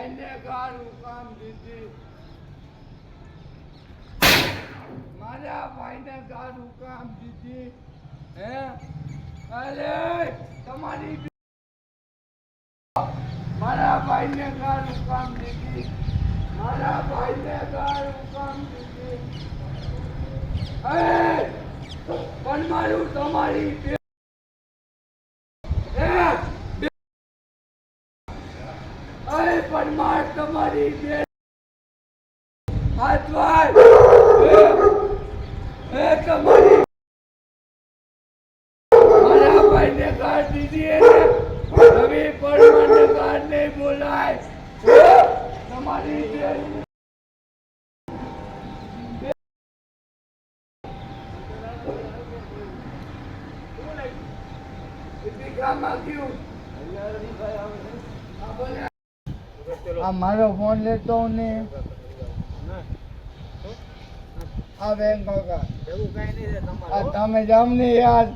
ભાઈને ગાળું કામ દીધી મારા ભાઈને ગાળું કામ દીધી હે અરે તમારી મારા ભાઈને ગાળું કામ દીધી મારા ભાઈને ગાળું કામ દીધી પણ મારું તમારી પણ માર તમારી બે હાથ વાર તમારી મારા ભાઈને ગાળ દીધી હવે પરમાને ગાળ નહીં બોલાય તમારી આ મારો ફોન લેતો ને આ બેંક કાકા એવું કઈ નહીં તમે જામ ને યાર